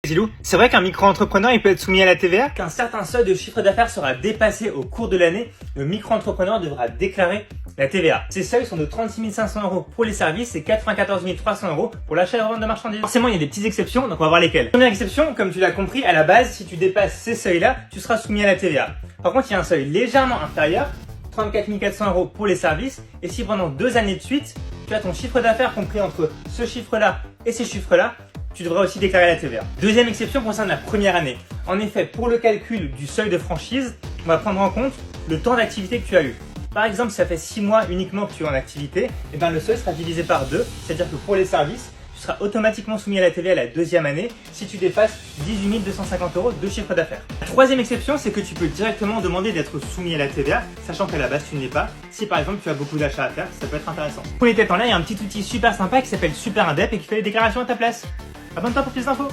Zilou, c'est vrai qu'un micro-entrepreneur il peut être soumis à la TVA? Qu'un certain seuil de chiffre d'affaires sera dépassé au cours de l'année, le micro-entrepreneur devra déclarer la TVA. Ces seuils sont de 36 500 € pour les services et 94 300 € pour l'achat et la vente de marchandises. Forcément, il y a des petites exceptions, donc on va voir lesquelles. Première exception, comme tu l'as compris, à la base, si tu dépasses ces seuils-là, tu seras soumis à la TVA. Par contre, il y a un seuil légèrement inférieur, 34 400 € pour les services, et si pendant 2 années de suite, tu as ton chiffre d'affaires compris entre ce chiffre-là et ces chiffres-là, tu devras aussi déclarer la TVA. Deuxième exception concerne la première année. En effet, pour le calcul du seuil de franchise, on va prendre en compte le temps d'activité que tu as eu. Par exemple, si ça fait 6 mois uniquement que tu es en activité, et bien le seuil sera divisé par 2, c'est-à-dire que pour les services, tu seras automatiquement soumis à la TVA la deuxième année si tu dépasses 18 250 € de chiffre d'affaires. La troisième exception, c'est que tu peux directement demander d'être soumis à la TVA, sachant qu'à la base tu ne l'es pas. Si par exemple tu as beaucoup d'achats à faire, ça peut être intéressant. Pour les têtes en l'air, il y a un petit outil super sympa qui s'appelle Super Indep et qui fait les déclarations à ta place. Abonne-toi pour plus d'infos.